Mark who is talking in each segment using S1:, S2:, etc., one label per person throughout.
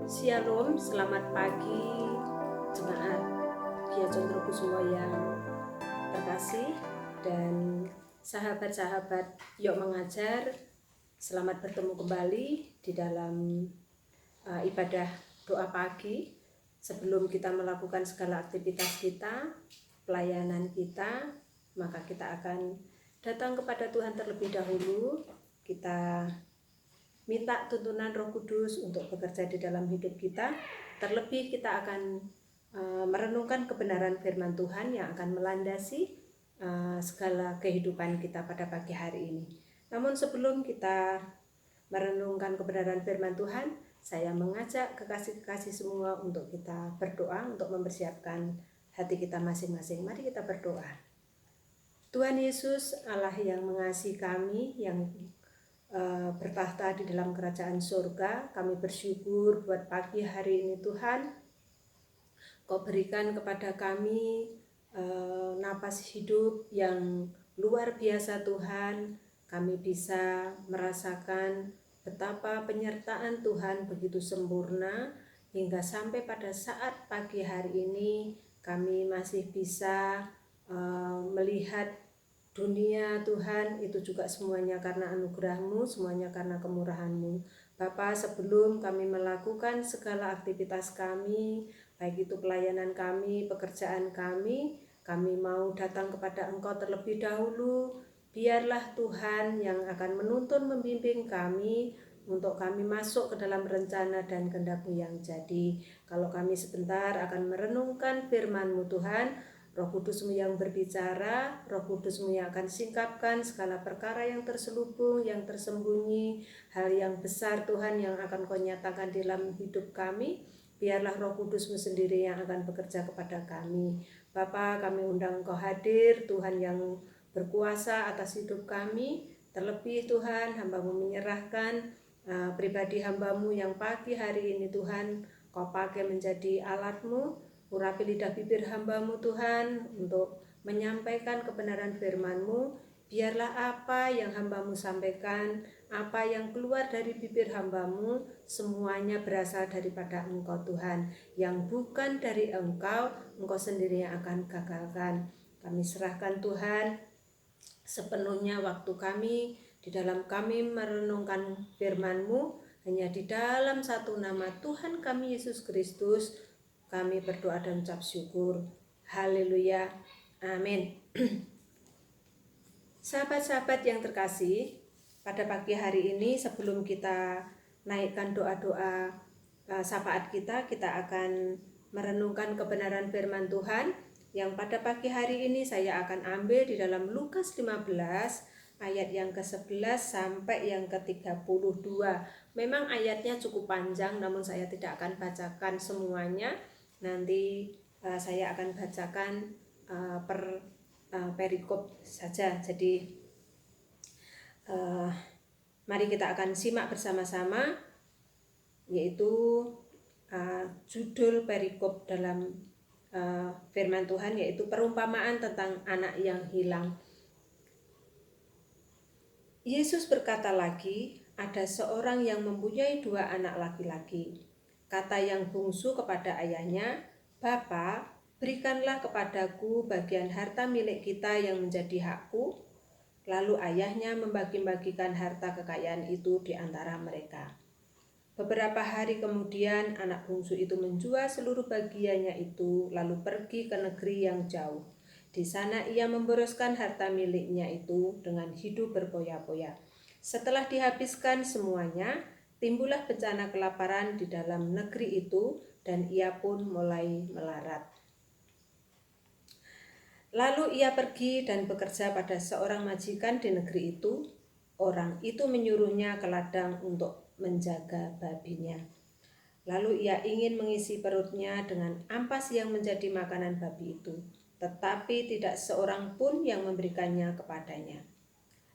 S1: Shalom, selamat pagi jemaat Gia Condrokusumo yang terkasih dan sahabat-sahabat Yok Mengajar. Selamat bertemu kembali di dalam ibadah doa pagi. Sebelum kita melakukan segala aktivitas kita, pelayanan kita, maka kita akan datang kepada Tuhan terlebih dahulu. Kita minta tuntunan Roh Kudus untuk bekerja di dalam hidup kita. Terlebih kita akan merenungkan kebenaran firman Tuhan yang akan melandasi segala kehidupan kita pada pagi hari ini. Namun sebelum kita merenungkan kebenaran firman Tuhan, saya mengajak kekasih-kekasih semua untuk kita berdoa, untuk mempersiapkan hati kita masing-masing. Mari kita berdoa. Tuhan Yesus, Allah yang mengasihi kami, yang bertahta di dalam kerajaan surga, kami bersyukur buat pagi hari ini Tuhan. Kau berikan kepada kami napas hidup yang luar biasa Tuhan. Kami bisa merasakan betapa penyertaan Tuhan begitu sempurna, hingga sampai pada saat pagi hari ini kami masih bisa melihat dunia Tuhan. Itu juga semuanya karena anugerah-Mu, semuanya karena kemurahan-Mu. Bapa, sebelum kami melakukan segala aktivitas kami, baik itu pelayanan kami, pekerjaan kami mau datang kepada Engkau terlebih dahulu. Biarlah Tuhan yang akan menuntun membimbing kami untuk kami masuk ke dalam rencana dan kehendak-Mu yang jadi. Kalau kami sebentar akan merenungkan firman-Mu Tuhan, Roh Kudus-Mu yang berbicara, Roh Kudus-Mu yang akan singkapkan segala perkara yang terselubung, yang tersembunyi, hal yang besar Tuhan yang akan Kau nyatakan dalam hidup kami. Biarlah Roh Kudus-Mu sendiri yang akan bekerja kepada kami. Bapa, kami undang Engkau hadir, Tuhan yang berkuasa atas hidup kami. Terlebih Tuhan, hamba-Mu menyerahkan pribadi hamba-Mu yang pagi hari ini Tuhan, Kau pakai menjadi alat-Mu. Urapi lidah bibir hamba-Mu Tuhan untuk menyampaikan kebenaran firman-Mu. Biarlah apa yang hamba-Mu sampaikan, apa yang keluar dari bibir hamba-Mu, semuanya berasal daripada Engkau Tuhan. Yang bukan dari Engkau, Engkau sendiri yang akan gagalkan. Kami serahkan Tuhan sepenuhnya waktu kami di dalam kami merenungkan firman-Mu. Hanya di dalam satu nama Tuhan kami Yesus Kristus kami berdoa dan ucap syukur. Haleluya. Amin. Sahabat-sahabat yang terkasih, pada pagi hari ini sebelum kita naikkan doa-doa syafaat kita akan merenungkan kebenaran firman Tuhan yang pada pagi hari ini saya akan ambil di dalam Lukas 15 ayat yang ke-11 sampai yang ke-32. Memang ayatnya cukup panjang, namun saya tidak akan bacakan semuanya. Nanti saya akan bacakan per perikop saja. Jadi mari kita akan simak bersama-sama, yaitu judul perikop dalam firman Tuhan, yaitu perumpamaan tentang anak yang hilang. Yesus berkata lagi, ada seorang yang mempunyai 2 anak laki-laki. Kata yang bungsu kepada ayahnya, "Bapa, berikanlah kepadaku bagian harta milik kita yang menjadi hakku." Lalu ayahnya membagi-bagikan harta kekayaan itu di antara mereka. Beberapa hari kemudian anak bungsu itu menjual seluruh bagiannya itu, lalu pergi ke negeri yang jauh. Di sana ia memboroskan harta miliknya itu dengan hidup berpoya-poya. Setelah dihabiskan semuanya, timbullah bencana kelaparan di dalam negeri itu, dan ia pun mulai melarat. Lalu ia pergi dan bekerja pada seorang majikan di negeri itu. Orang itu menyuruhnya ke ladang untuk menjaga babinya. Lalu ia ingin mengisi perutnya dengan ampas yang menjadi makanan babi itu, tetapi tidak seorang pun yang memberikannya kepadanya.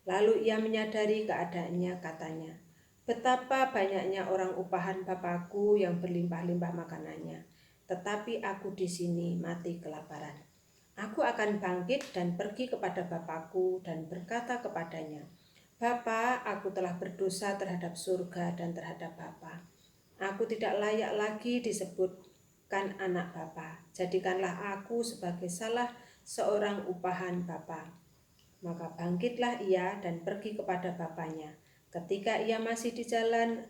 S1: Lalu ia menyadari keadaannya, katanya, "Betapa banyaknya orang upahan Bapakku yang berlimpah-limpah makanannya, tetapi aku di sini mati kelaparan. Aku akan bangkit dan pergi kepada Bapakku dan berkata kepadanya, Bapa, aku telah berdosa terhadap surga dan terhadap Bapa. Aku tidak layak lagi disebutkan anak Bapa. Jadikanlah aku sebagai salah seorang upahan Bapa. Maka bangkitlah ia dan pergi kepada bapaknya. Ketika ia masih di jalan,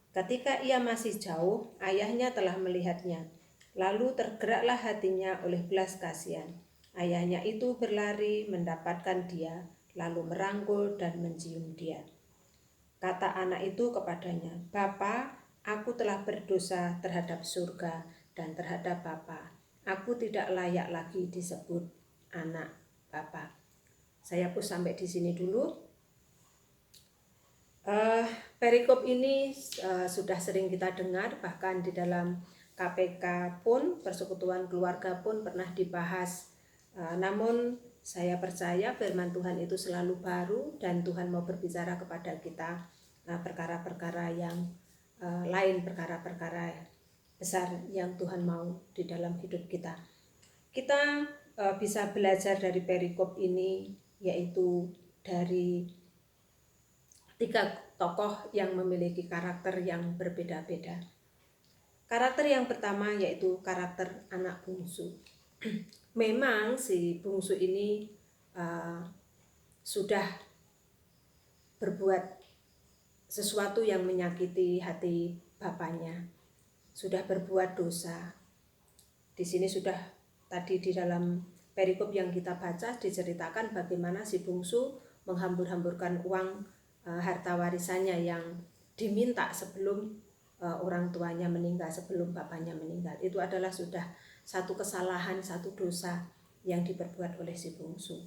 S1: ketika ia masih jauh, ayahnya telah melihatnya. Lalu tergeraklah hatinya oleh belas kasihan. Ayahnya itu berlari mendapatkan dia, lalu merangkul dan mencium dia. Kata anak itu kepadanya, "Bapa, aku telah berdosa terhadap surga dan terhadap Bapa. Aku tidak layak lagi disebut anak Bapa." Saya pun sampai di sini dulu. Perikop ini sudah sering kita dengar, bahkan di dalam KPK pun, Persekutuan Keluarga pun pernah dibahas. Namun saya percaya firman Tuhan itu selalu baru dan Tuhan mau berbicara kepada kita perkara-perkara yang lain, perkara-perkara besar yang Tuhan mau di dalam hidup kita. Kita bisa belajar dari perikop ini, yaitu dari 3 tokoh yang memiliki karakter yang berbeda-beda. Karakter yang pertama yaitu karakter anak bungsu. Memang si bungsu ini sudah berbuat sesuatu yang menyakiti hati bapaknya, sudah berbuat dosa. Di sini sudah tadi di dalam perikop yang kita baca diceritakan bagaimana si bungsu menghambur-hamburkan uang harta warisannya yang diminta sebelum orang tuanya meninggal, sebelum bapaknya meninggal. Itu adalah sudah satu kesalahan, satu dosa yang diperbuat oleh si bungsu.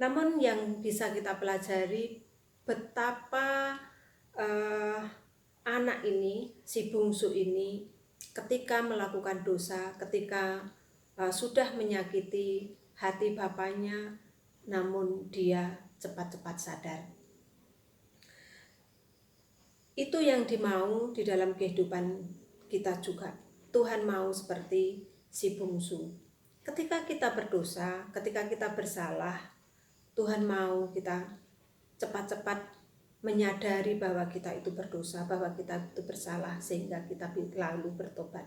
S1: Namun yang bisa kita pelajari betapa anak ini, si bungsu ini, ketika melakukan dosa, ketika sudah menyakiti hati bapaknya, namun dia cepat-cepat sadar. Itu yang dimau di dalam kehidupan kita juga. Tuhan mau seperti si bungsu. Ketika kita berdosa, ketika kita bersalah, Tuhan mau kita cepat-cepat menyadari bahwa kita itu berdosa, bahwa kita itu bersalah, sehingga kita lalu bertobat.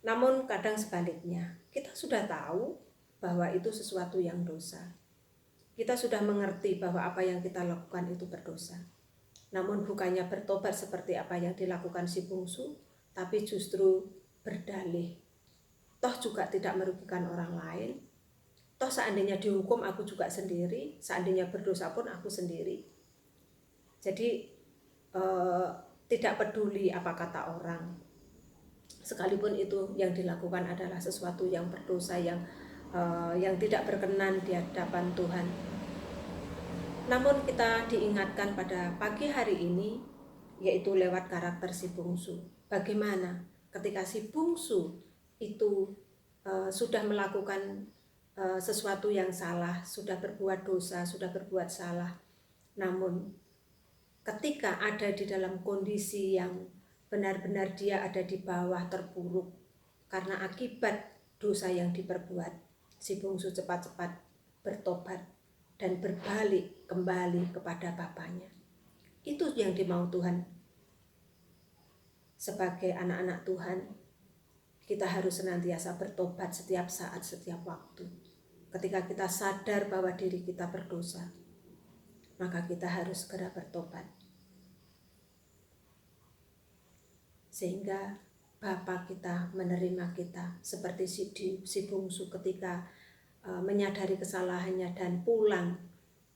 S1: Namun kadang sebaliknya, kita sudah tahu bahwa itu sesuatu yang dosa. Kita sudah mengerti bahwa apa yang kita lakukan itu berdosa. Namun bukannya bertobat seperti apa yang dilakukan si bungsu, tapi justru berdalih. Toh juga tidak merugikan orang lain. Toh seandainya dihukum aku juga sendiri, seandainya berdosa pun aku sendiri. Jadi tidak peduli apa kata orang, sekalipun itu yang dilakukan adalah sesuatu yang berdosa, yang tidak berkenan di hadapan Tuhan. Namun kita diingatkan pada pagi hari ini, yaitu lewat karakter si bungsu. Bagaimana ketika si bungsu itu sudah melakukan sesuatu yang salah, sudah berbuat dosa, sudah berbuat salah, namun ketika ada di dalam kondisi yang benar-benar dia ada di bawah terpuruk karena akibat dosa yang diperbuat, si bungsu cepat-cepat bertobat dan berbalik kembali kepada bapaknya. Itu yang dimau Tuhan. Sebagai anak-anak Tuhan, kita harus senantiasa bertobat setiap saat, setiap waktu. Ketika kita sadar bahwa diri kita berdosa, maka kita harus segera bertobat. Sehingga Bapa kita menerima kita seperti si bungsu ketika menyadari kesalahannya dan pulang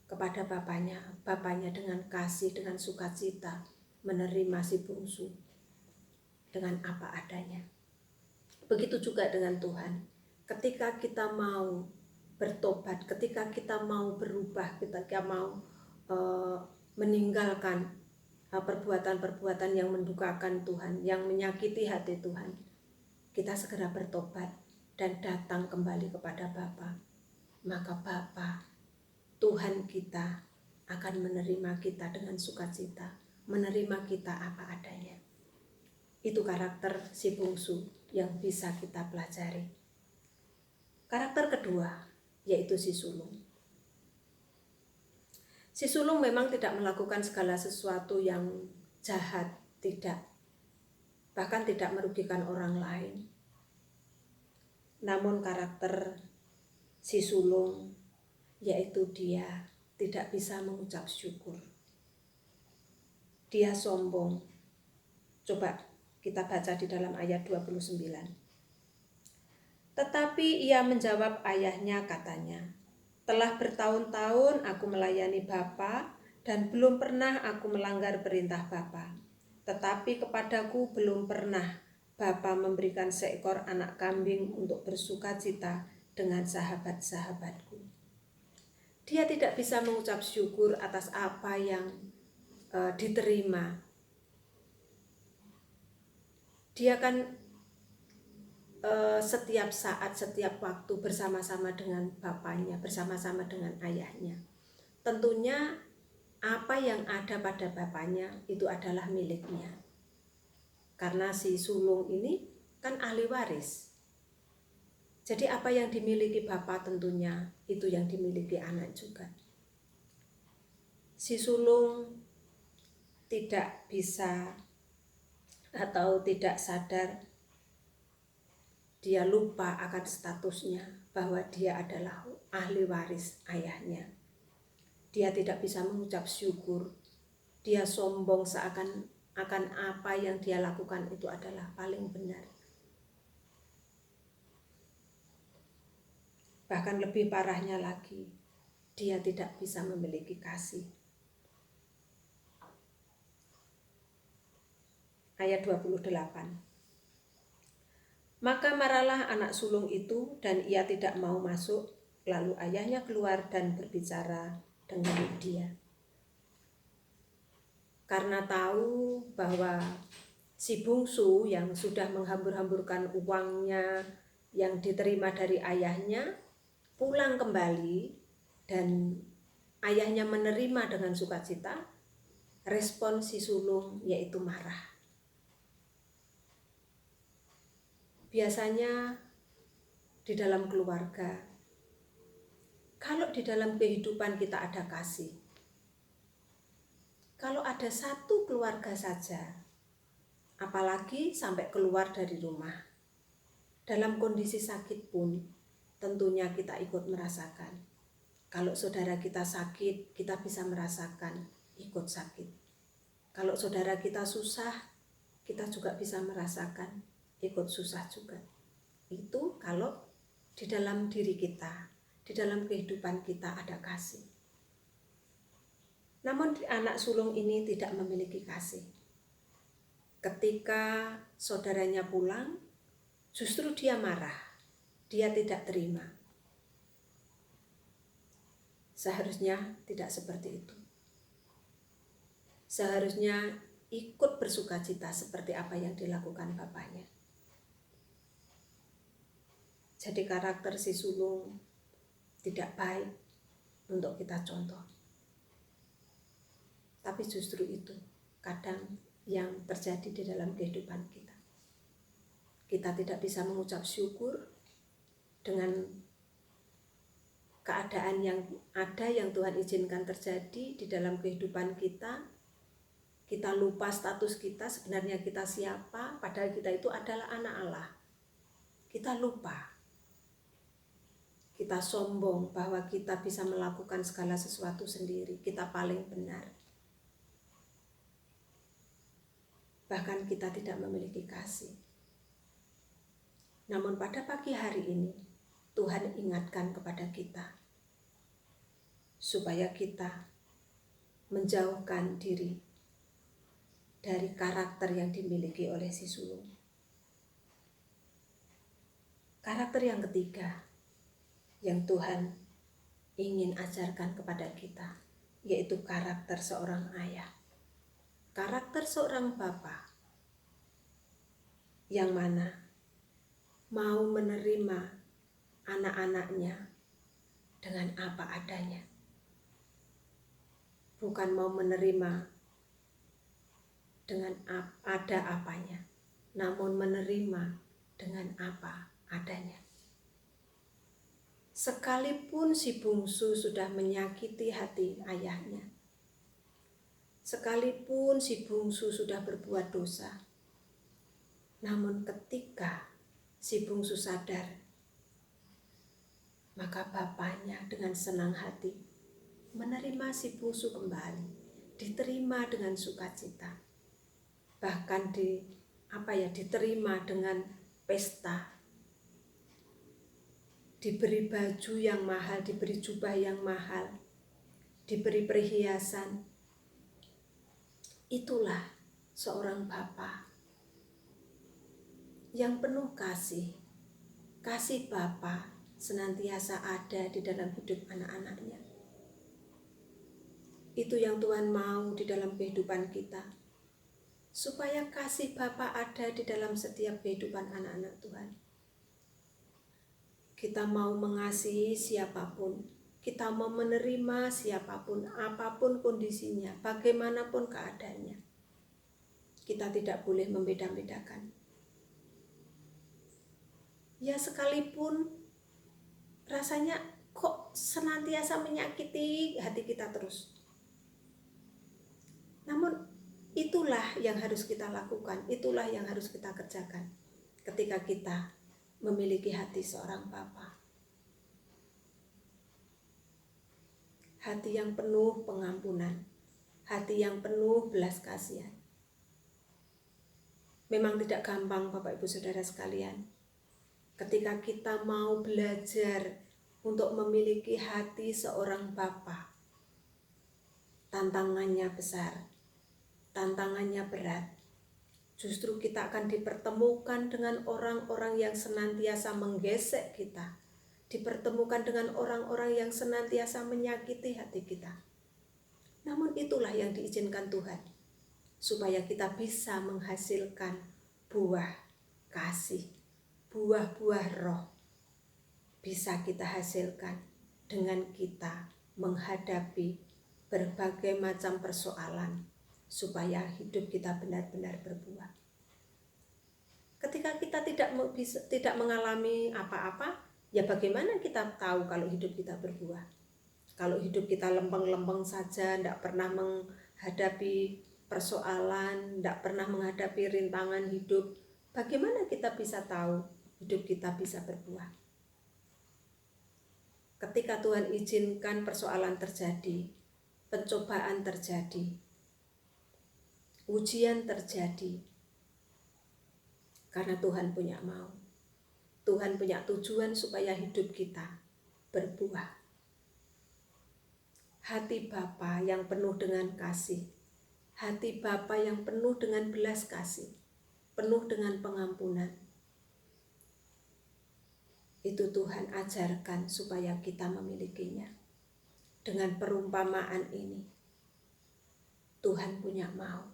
S1: kepada bapaknya. Bapaknya dengan kasih, dengan sukacita menerima si bungsu dengan apa adanya. Begitu juga dengan Tuhan. Ketika kita mau bertobat, ketika kita mau berubah, ketika mau meninggalkan perbuatan-perbuatan yang mendukakan Tuhan, yang menyakiti hati Tuhan, kita segera bertobat dan datang kembali kepada Bapa. Maka Bapa, Tuhan kita akan menerima kita dengan sukacita, menerima kita apa adanya. Itu karakter si bungsu yang bisa kita pelajari. Karakter kedua yaitu si sulung. Si sulung memang tidak melakukan segala sesuatu yang jahat, tidak. Bahkan tidak merugikan orang lain. Namun karakter si sulung, yaitu dia tidak bisa mengucap syukur. Dia sombong. Coba kita baca di dalam ayat 29. Tetapi ia menjawab ayahnya, katanya, "Telah bertahun-tahun aku melayani Bapa dan belum pernah aku melanggar perintah Bapa. Tetapi kepadaku belum pernah Bapa memberikan seekor anak kambing untuk bersukacita dengan sahabat-sahabatku." Dia tidak bisa mengucap syukur atas apa yang diterima. Dia kan setiap saat, setiap waktu bersama-sama dengan bapaknya, bersama-sama dengan ayahnya. Tentunya apa yang ada pada bapaknya itu adalah miliknya. Karena si sulung ini kan ahli waris. Jadi apa yang dimiliki bapak tentunya itu yang dimiliki anak juga. Si sulung tidak bisa atau tidak sadar, dia lupa akan statusnya bahwa dia adalah ahli waris ayahnya. Dia tidak bisa mengucap syukur. Dia sombong seakan akan apa yang dia lakukan itu adalah paling benar. Bahkan lebih parahnya lagi, dia tidak bisa memiliki kasih. Ayat 28. Maka marahlah anak sulung itu dan ia tidak mau masuk. Lalu ayahnya keluar dan berbicara dengan dia. Karena tahu bahwa si bungsu yang sudah menghambur-hamburkan uangnya yang diterima dari ayahnya pulang kembali dan ayahnya menerima dengan sukacita, respon si sulung yaitu marah. Biasanya di dalam keluarga, kalau di dalam kehidupan kita ada kasih, kalau ada satu keluarga saja, apalagi sampai keluar dari rumah, dalam kondisi sakit pun tentunya kita ikut merasakan. Kalau saudara kita sakit, kita bisa merasakan ikut sakit. Kalau saudara kita susah, kita juga bisa merasakan ikut susah juga. Itu kalau di dalam diri kita, di dalam kehidupan kita ada kasih. Namun anak sulung ini tidak memiliki kasih. Ketika saudaranya pulang, justru dia marah, dia tidak terima. Seharusnya tidak seperti itu. Seharusnya ikut bersukacita seperti apa yang dilakukan bapaknya. Jadi karakter si sulung tidak baik untuk kita contoh. Tapi justru itu kadang yang terjadi di dalam kehidupan kita. Kita tidak bisa mengucap syukur dengan keadaan yang ada yang Tuhan izinkan terjadi di dalam kehidupan kita. Kita lupa status kita, sebenarnya kita siapa, padahal kita itu adalah anak Allah. Kita lupa. Kita sombong bahwa kita bisa melakukan segala sesuatu sendiri, kita paling benar. Bahkan kita tidak memiliki kasih. Namun pada pagi hari ini, Tuhan ingatkan kepada kita supaya kita menjauhkan diri dari karakter yang dimiliki oleh si sulung. Karakter yang ketiga yang Tuhan ingin ajarkan kepada kita, yaitu karakter seorang ayah. Karakter seorang bapa yang mana mau menerima anak-anaknya dengan apa adanya. Bukan mau menerima dengan ada apanya, namun menerima dengan apa adanya. sekalipun si bungsu sudah menyakiti hati ayahnya, sekalipun si bungsu sudah berbuat dosa, namun ketika si bungsu sadar, maka bapaknya dengan senang hati menerima si bungsu kembali, diterima dengan sukacita, bahkan diterima dengan pesta, diberi baju yang mahal, diberi jubah yang mahal, diberi perhiasan. Itulah seorang bapa yang penuh kasih. Kasih bapa senantiasa ada di dalam hidup anak-anaknya. Itu yang Tuhan mau di dalam kehidupan kita, supaya kasih bapa ada di dalam setiap kehidupan anak-anak Tuhan. Kita mau mengasihi siapapun, kita mau menerima siapapun, apapun kondisinya, bagaimanapun keadaannya. Kita tidak boleh membeda-bedakan. Ya sekalipun rasanya kok senantiasa menyakiti hati kita terus. Namun itulah yang harus kita lakukan, itulah yang harus kita kerjakan ketika kita memiliki hati seorang bapa. Hati yang penuh pengampunan, hati yang penuh belas kasihan. Memang tidak gampang Bapak Ibu Saudara sekalian. Ketika kita mau belajar untuk memiliki hati seorang bapa, tantangannya besar, tantangannya berat. Justru kita akan dipertemukan dengan orang-orang yang senantiasa menggesek kita, dipertemukan dengan orang-orang yang senantiasa menyakiti hati kita. Namun itulah yang diizinkan Tuhan, supaya kita bisa menghasilkan buah kasih, buah-buah roh. Bisa kita hasilkan dengan kita menghadapi berbagai macam persoalan, supaya hidup kita benar-benar berbuah. Ketika kita tidak mengalami apa-apa, ya bagaimana kita tahu kalau hidup kita berbuah? Kalau hidup kita lempeng-lempeng saja, tidak pernah menghadapi persoalan, tidak pernah menghadapi rintangan hidup, bagaimana kita bisa tahu hidup kita bisa berbuah? Ketika Tuhan izinkan persoalan terjadi, pencobaan terjadi, ujian terjadi, karena Tuhan punya mau. Tuhan punya tujuan supaya hidup kita berbuah. Hati Bapa yang penuh dengan kasih, hati Bapa yang penuh dengan belas kasih, penuh dengan pengampunan. Itu Tuhan ajarkan supaya kita memilikinya. Dengan perumpamaan ini, Tuhan punya mau.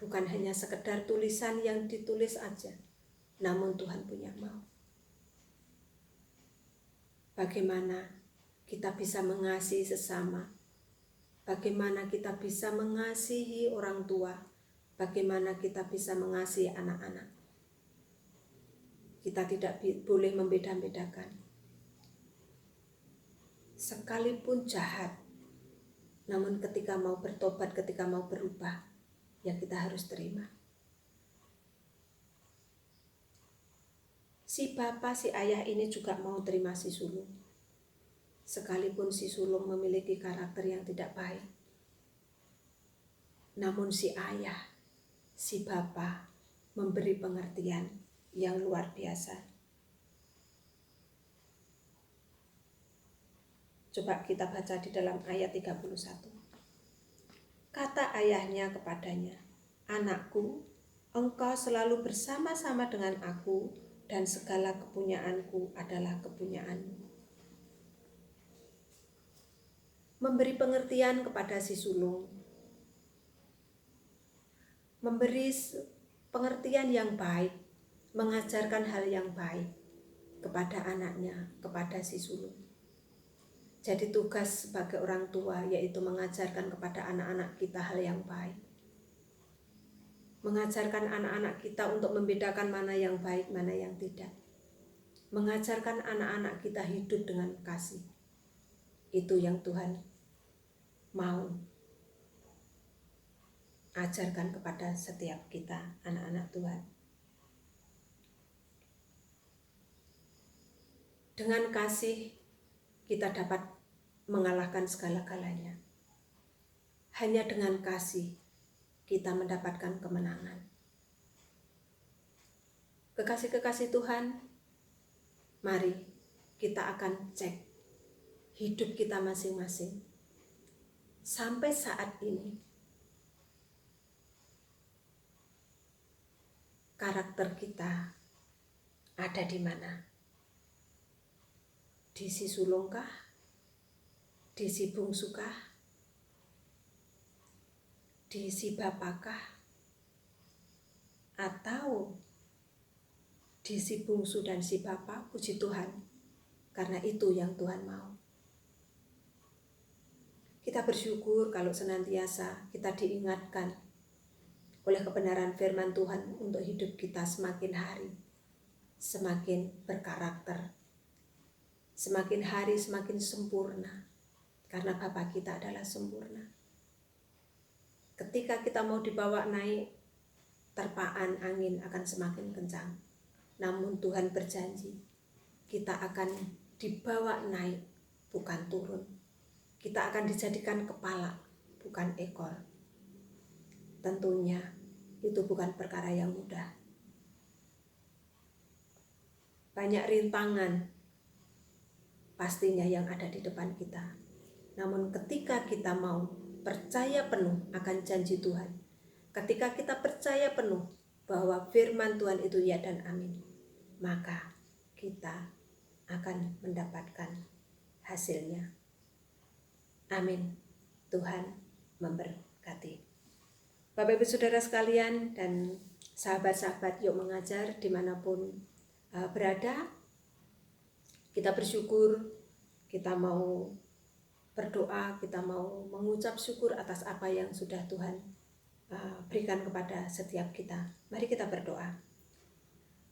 S1: Bukan hanya sekedar tulisan yang ditulis aja, namun Tuhan punya mau. Bagaimana kita bisa mengasihi sesama, bagaimana kita bisa mengasihi orang tua, bagaimana kita bisa mengasihi anak-anak. Kita tidak boleh membeda-bedakan. Sekalipun jahat, namun ketika mau bertobat, ketika mau berubah, ya kita harus terima. Si Bapa, si ayah ini juga mau terima si sulung. Sekalipun si sulung memiliki karakter yang tidak baik, namun si ayah, si Bapa memberi pengertian yang luar biasa. Coba kita baca di dalam ayat 31. Kata ayahnya kepadanya, "Anakku, engkau selalu bersama-sama dengan aku, dan segala kepunyaanku adalah kepunyaanmu." Memberi pengertian kepada si sulung, memberi pengertian yang baik, mengajarkan hal yang baik kepada anaknya, kepada si sulung. Jadi tugas sebagai orang tua yaitu mengajarkan kepada anak-anak kita hal yang baik. Mengajarkan anak-anak kita untuk membedakan mana yang baik, mana yang tidak. mengajarkan anak-anak kita hidup dengan kasih. Itu yang Tuhan mau ajarkan kepada setiap kita, anak-anak Tuhan. Dengan kasih kita dapat mengalahkan segala-galanya. Hanya dengan kasih kita mendapatkan kemenangan. Kekasih-kekasih Tuhan, mari kita akan cek hidup kita masing-masing. Sampai saat ini, karakter kita ada di mana? Di si sulungkah? Di si bungsukah? Di si bapakkah? Atau di si bungsu dan si bapak? Puji Tuhan, karena itu yang Tuhan mau. Kita bersyukur kalau senantiasa kita diingatkan oleh kebenaran firman Tuhan untuk hidup kita semakin hari semakin berkarakter, semakin hari semakin sempurna, karena Bapa kita adalah sempurna. Ketika kita mau dibawa naik, terpaan angin akan semakin kencang. Namun Tuhan berjanji, kita akan dibawa naik, bukan turun. Kita akan dijadikan kepala, bukan ekor. Tentunya itu bukan perkara yang mudah. Banyak rintangan pastinya yang ada di depan kita. Namun ketika kita mau percaya penuh akan janji Tuhan, ketika kita percaya penuh bahwa firman Tuhan itu ya dan amin, maka kita akan mendapatkan hasilnya. Amin. Tuhan memberkati. Bapak Ibu Saudara sekalian dan sahabat-sahabat Yuk Mengajar dimanapun berada, kita bersyukur, kita mau berdoa, kita mau mengucap syukur atas apa yang sudah Tuhan berikan kepada setiap kita. Mari kita berdoa.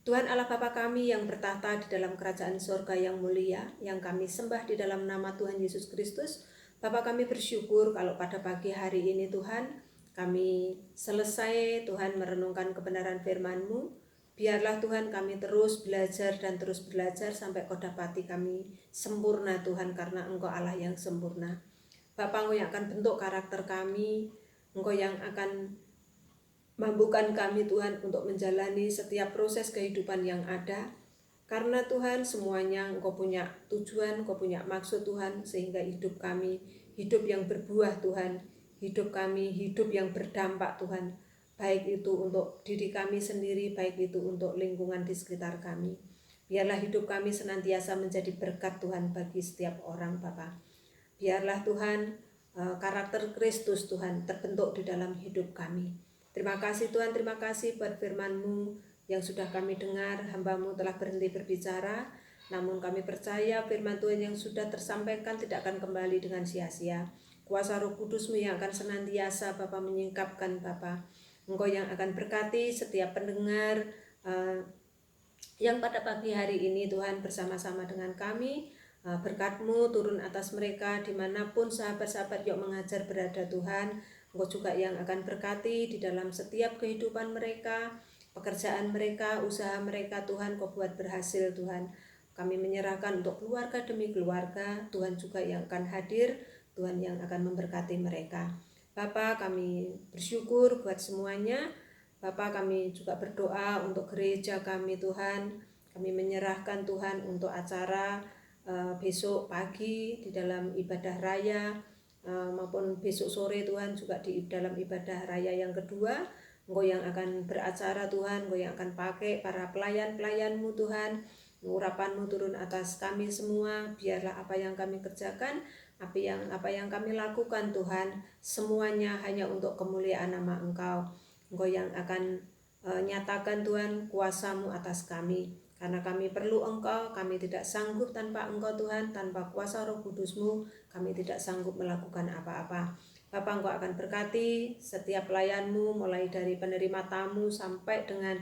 S1: Tuhan Allah Bapa kami yang bertahta di dalam kerajaan surga yang mulia, yang kami sembah di dalam nama Tuhan Yesus Kristus, Bapa kami bersyukur kalau pada pagi hari ini Tuhan, kami selesai Tuhan merenungkan kebenaran firman-Mu. Biarlah Tuhan kami terus belajar dan terus belajar sampai Kau dapati kami sempurna Tuhan, karena Engkau Allah yang sempurna. Bapa, Engkau yang akan bentuk karakter kami, Engkau yang akan mampukan kami Tuhan untuk menjalani setiap proses kehidupan yang ada. Karena Tuhan semuanya Engkau punya tujuan, Engkau punya maksud Tuhan, sehingga hidup kami, hidup yang berbuah Tuhan, hidup kami, hidup yang berdampak Tuhan, baik itu untuk diri kami sendiri, baik itu untuk lingkungan di sekitar kami. Biarlah hidup kami senantiasa menjadi berkat Tuhan bagi setiap orang Bapa. Biarlah Tuhan karakter Kristus Tuhan terbentuk di dalam hidup kami. Terima kasih Tuhan, terima kasih buat firman-Mu yang sudah kami dengar. Hamba-Mu telah berhenti berbicara, namun kami percaya firman Tuhan yang sudah tersampaikan tidak akan kembali dengan sia-sia. Kuasa Roh Kudus-Mu yang akan senantiasa Bapa menyingkapkan Bapa. Engkau yang akan berkati setiap pendengar yang pada pagi hari ini Tuhan bersama-sama dengan kami. Berkat-Mu turun atas mereka dimanapun sahabat-sahabat Yuk Mengajar berada Tuhan. Engkau juga yang akan berkati di dalam setiap kehidupan mereka, pekerjaan mereka, usaha mereka Tuhan, Kau buat berhasil Tuhan. Kami menyerahkan untuk keluarga demi keluarga, Tuhan juga yang akan hadir, Tuhan yang akan memberkati mereka. Bapa, kami bersyukur buat semuanya. Bapa, kami juga berdoa untuk gereja kami Tuhan. Kami menyerahkan Tuhan untuk acara besok pagi di dalam ibadah raya, maupun besok sore Tuhan juga di dalam ibadah raya yang kedua. Engkau yang akan beracara Tuhan, Engkau yang akan pakai para pelayan-pelayan-Mu Tuhan. Urapan-Mu turun atas kami semua. Biarlah apa yang kami kerjakan, apa yang kami lakukan Tuhan, semuanya hanya untuk kemuliaan nama Engkau. Engkau yang akan nyatakan Tuhan kuasa-Mu atas kami. Karena kami perlu Engkau, kami tidak sanggup tanpa Engkau Tuhan, tanpa kuasa Roh Kudus-Mu, kami tidak sanggup melakukan apa-apa. Bapa, Engkau akan berkati setiap pelayan-Mu, mulai dari penerima tamu sampai dengan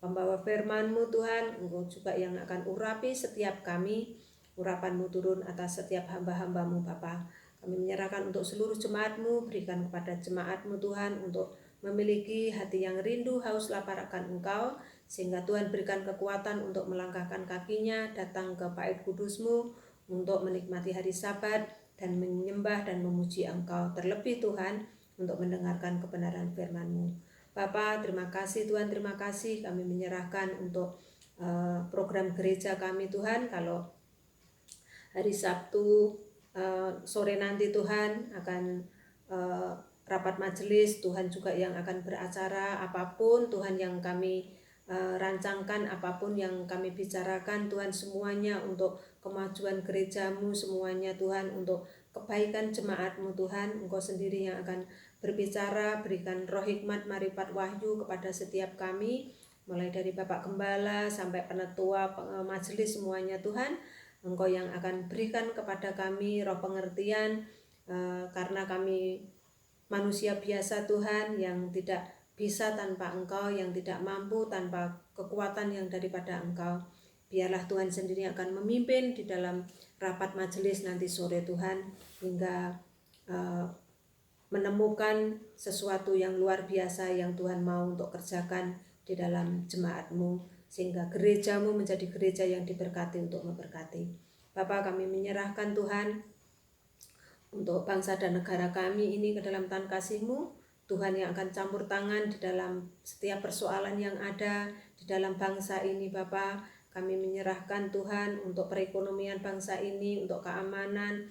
S1: pembawa firman-Mu Tuhan. Engkau juga yang akan urapi setiap kami. Urapan-Mu turun atas setiap hamba-hamba-Mu Bapa. Kami menyerahkan untuk seluruh jemaat-Mu, berikan kepada jemaat-Mu Tuhan untuk memiliki hati yang rindu, haus, lapar akan Engkau, sehingga Tuhan berikan kekuatan untuk melangkahkan kakinya datang ke bait kudus-Mu untuk menikmati hari Sabat dan menyembah dan memuji Engkau. Terlebih Tuhan untuk mendengarkan kebenaran firman-Mu. Bapa, terima kasih Tuhan, terima kasih. Kami menyerahkan untuk program gereja kami Tuhan. Kalau hari Sabtu sore nanti Tuhan akan rapat majelis, Tuhan juga yang akan beracara apapun Tuhan yang kami rancangkan, apapun yang kami bicarakan Tuhan, semuanya untuk kemajuan gereja-Mu, semuanya Tuhan untuk kebaikan jemaat-Mu Tuhan. Engkau sendiri yang akan berbicara, berikan roh hikmat, marifat, wahyu kepada setiap kami, mulai dari Bapak Gembala sampai penetua majelis semuanya Tuhan. Engkau yang akan berikan kepada kami roh pengertian, karena kami manusia biasa Tuhan yang tidak bisa tanpa Engkau, yang tidak mampu tanpa kekuatan yang daripada Engkau. Biarlah Tuhan sendiri akan memimpin di dalam rapat majelis nanti sore Tuhan, hingga menemukan sesuatu yang luar biasa yang Tuhan mau untuk kerjakan di dalam jemaat-Mu, sehingga gereja-Mu menjadi gereja yang diberkati untuk memberkati. Bapa, kami menyerahkan Tuhan untuk bangsa dan negara kami ini ke dalam tangan kasih-Mu, Tuhan yang akan campur tangan di dalam setiap persoalan yang ada di dalam bangsa ini. Bapa, kami menyerahkan Tuhan untuk perekonomian bangsa ini, untuk keamanan,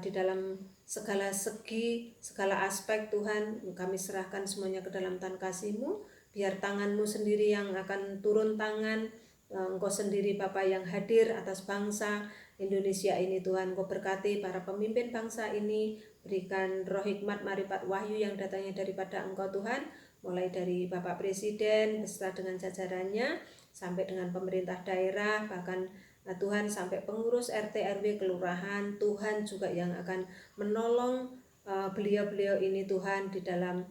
S1: di dalam segala segi, segala aspek Tuhan, kami serahkan semuanya ke dalam tangan kasih-Mu. Biar tangan-Mu sendiri yang akan turun tangan, Engkau sendiri Bapa yang hadir atas bangsa Indonesia ini Tuhan. Engkau berkati para pemimpin bangsa ini, berikan roh hikmat, marifat, wahyu yang datangnya daripada Engkau Tuhan, mulai dari Bapak Presiden beserta dengan jajarannya, sampai dengan pemerintah daerah, bahkan Tuhan sampai pengurus RT RW kelurahan. Tuhan juga yang akan menolong beliau-beliau ini Tuhan di dalam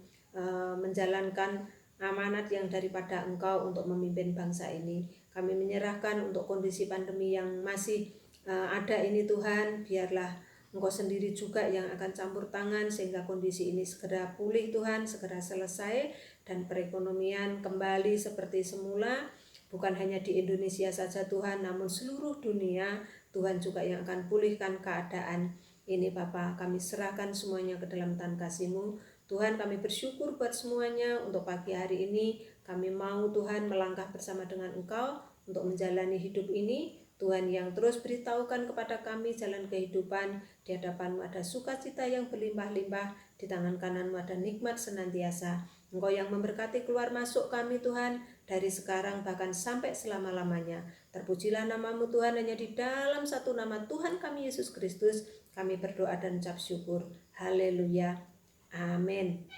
S1: menjalankan amanat yang daripada Engkau untuk memimpin bangsa ini. Kami menyerahkan untuk kondisi pandemi yang masih ada ini Tuhan, biarlah Engkau sendiri juga yang akan campur tangan sehingga kondisi ini segera pulih Tuhan, segera selesai, dan perekonomian kembali seperti semula. Bukan hanya di Indonesia saja Tuhan, namun seluruh dunia Tuhan juga yang akan pulihkan keadaan ini Bapa. Kami serahkan semuanya ke dalam tangan kasih-Mu. Tuhan, kami bersyukur buat semuanya. Untuk pagi hari ini kami mau Tuhan melangkah bersama dengan Engkau untuk menjalani hidup ini. Tuhan yang terus beritahukan kepada kami jalan kehidupan. Di hadapan-Mu ada sukacita yang berlimpah-limpah, di tangan kanan-Mu ada nikmat senantiasa. Engkau yang memberkati keluar masuk kami Tuhan, dari sekarang bahkan sampai selama-lamanya. Terpujilah nama-Mu Tuhan, hanya di dalam satu nama Tuhan kami Yesus Kristus kami berdoa dan ucap syukur. Haleluya. Amin.